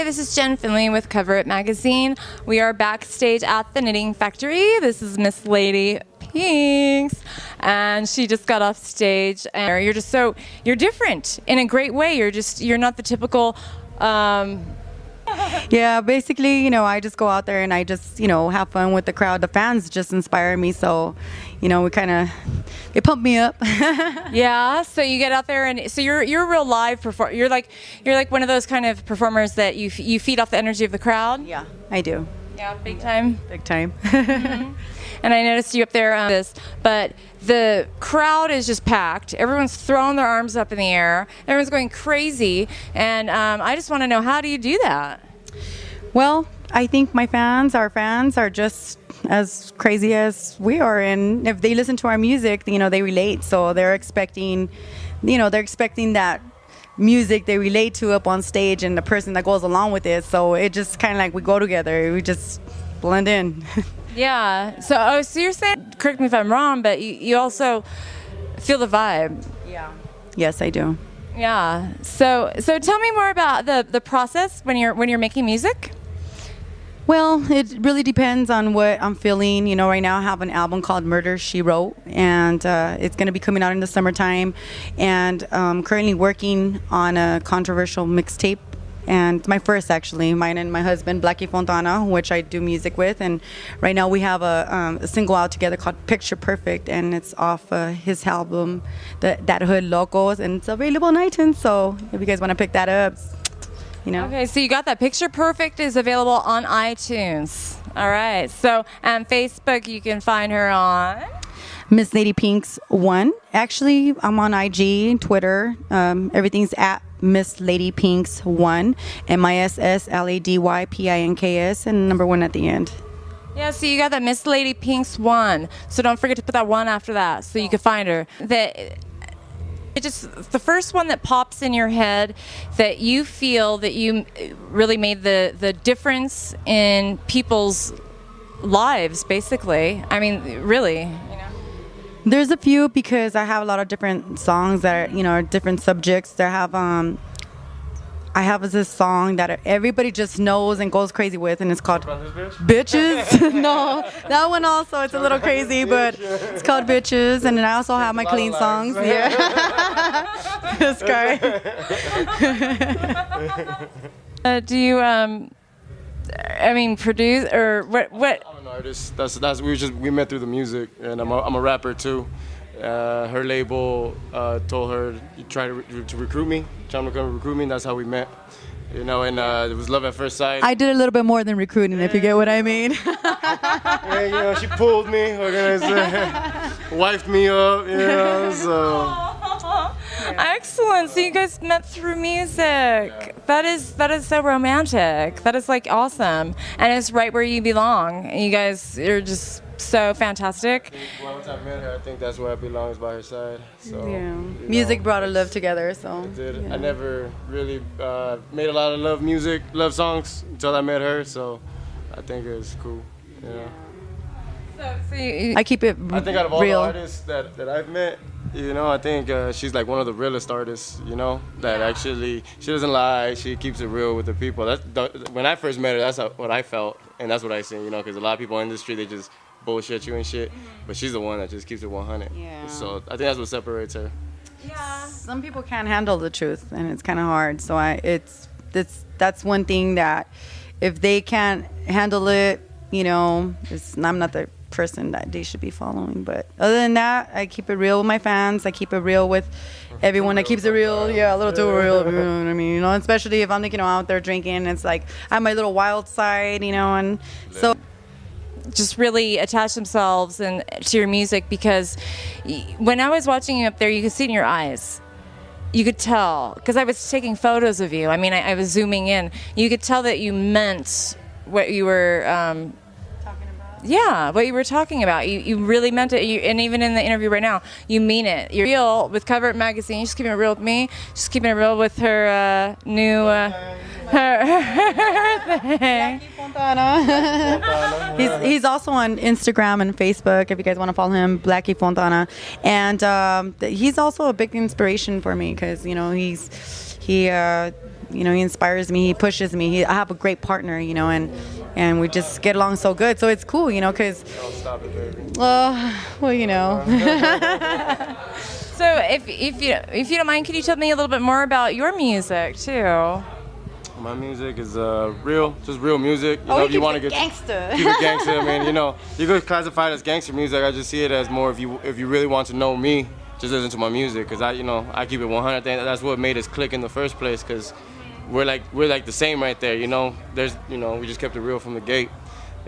Hi, this is Jenn Findley with Cover It Magazine. We are backstage at the Knitting Factory. This is Miss Lady Pinks, and she just got off stage. And you're different in a great way. You're not the typical. Yeah, basically, I just go out there and I just, have fun with the crowd. The fans just inspire me, so, they pump me up. Yeah, so you get out there and so you're a real live performer. You're like one of those kind of performers that you feed off the energy of the crowd. Yeah, I do. Yeah, big time. Big time. Mm-hmm. And I noticed you up there on this, but the crowd is just packed. Everyone's throwing their arms up in the air. Everyone's going crazy. And I just want to know, how do you do that? Well, I think our fans are just as crazy as we are. And if they listen to our music, they relate. So they're expecting that music they relate to up on stage and the person that goes along with it. So it just kind of like we go together. We just blend in. Yeah. So you're saying, correct me if I'm wrong, but you also feel the vibe. Yeah. Yes, I do. Yeah. So tell me more about the process when you're making music. Well, it really depends on what I'm feeling. Right now I have an album called Murder, She Wrote, and it's going to be coming out in the summertime. And I'm currently working on a controversial mixtape. And my first, actually, mine and my husband, Blackie Fontana, which I do music with. And right now we have a single out together called Picture Perfect, and it's off his album, That Hood Locos, and it's available on iTunes. So if you guys want to pick that up, Okay, so you got that. Picture Perfect is available on iTunes. All right. So on Facebook, you can find her on Miss Lady Pinks 1. Actually, I'm on IG, Twitter. Everything's at Miss Lady Pinks 1, MISSLADYPINKS, and number 1 at the end. Yeah, so you got that Miss Lady Pinks 1. So don't forget to put that 1 after that so you can find her. The first one that pops in your head that you feel that you really made the difference in people's lives, basically. I mean, really. There's a few, because I have a lot of different songs that are, different subjects. I have this song that everybody just knows and goes crazy with, and it's called Bitches. No, that one also, it's a little crazy, but it's called Bitches. And then I also have my clean songs. Yeah. This guy. Do you, produce, or what? I'm an artist. We met through the music, and I'm a rapper too. Her label told her, you try to recruit me, trying to come recruit me, and that's how we met. And it was love at first sight. I did a little bit more than recruiting, if you get what I mean. Yeah, she pulled me, wifed me up, so. Excellent. So you guys met through music. Yeah. That is so romantic. That is awesome, and it's right where you belong. You guys are just so fantastic. Once I met her, I think that's where I belong, is by her side. So yeah, music brought our love together. So it did. Yeah. I never really made a lot of love songs until I met her. So I think it was cool. Yeah. I keep it real. I think out of all the artists that I've met, I think she's one of the realest artists, that actually, she doesn't lie, she keeps it real with the people. When I first met her, that's what I felt, and that's what I seen, because a lot of people in the industry, they just bullshit you and shit, but she's the one that just keeps it 100. Yeah. So I think that's what separates her. Yeah. Some people can't handle the truth, and it's kind of hard, so that's one thing that if they can't handle it, I'm not the person that they should be following. But other than that, I keep it real with my fans. I keep it real with everyone that keeps it real. Yeah, a little too real. You know what I mean? Especially if I'm out there drinking, it's I have my little wild side, and so just really attach themselves to your music, because when I was watching you up there, you could see it in your eyes. You could tell, because I was taking photos of you. I was zooming in. You could tell that you meant what you were what you were talking about. You really meant it. And even in the interview right now, you mean it. You're real with Cover It Magazine. Just keeping it real with me. Just keeping it real with her new her thing. He's also on Instagram and Facebook, if you guys want to follow him, Blackie Fontana. And he's also a big inspiration for me, because he You know, he inspires me, he pushes me. I have a great partner, you know, and we just get along so good. So it's cool, you know, because. Don't stop it, baby. Well, you know. So if you don't mind, could you tell me a little bit more about your music too? My music is just real music. You Oh, know, he if you keeps want it to gangster. keep it gangster. I mean, you know, you could classify it as gangster music. I just see it as more if you really want to know me, just listen to my music. Cause I keep it 100. I think that's what made us click in the first place. Cause we're like the same right there. You know, we just kept it real from the gate.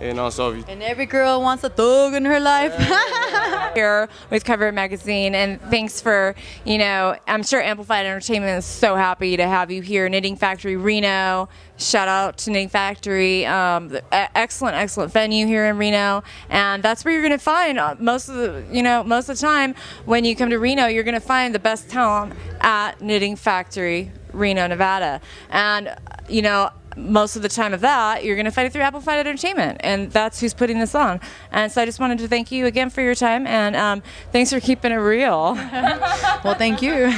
You know, so if you, And every girl wants a thug in her life. Here with Cover It Magazine, and thanks for, I'm sure Amplified Entertainment is so happy to have you here. Knitting Factory Reno, shout out to Knitting Factory, excellent venue here in Reno, and that's where you're going to find most of the time when you come to Reno, you're going to find the best talent at Knitting Factory Reno, Nevada, and most of the time of that, you're going to find it through Amplified Entertainment, and that's who's putting this on. And so I just wanted to thank you again for your time, and thanks for keeping it real. Well, thank you.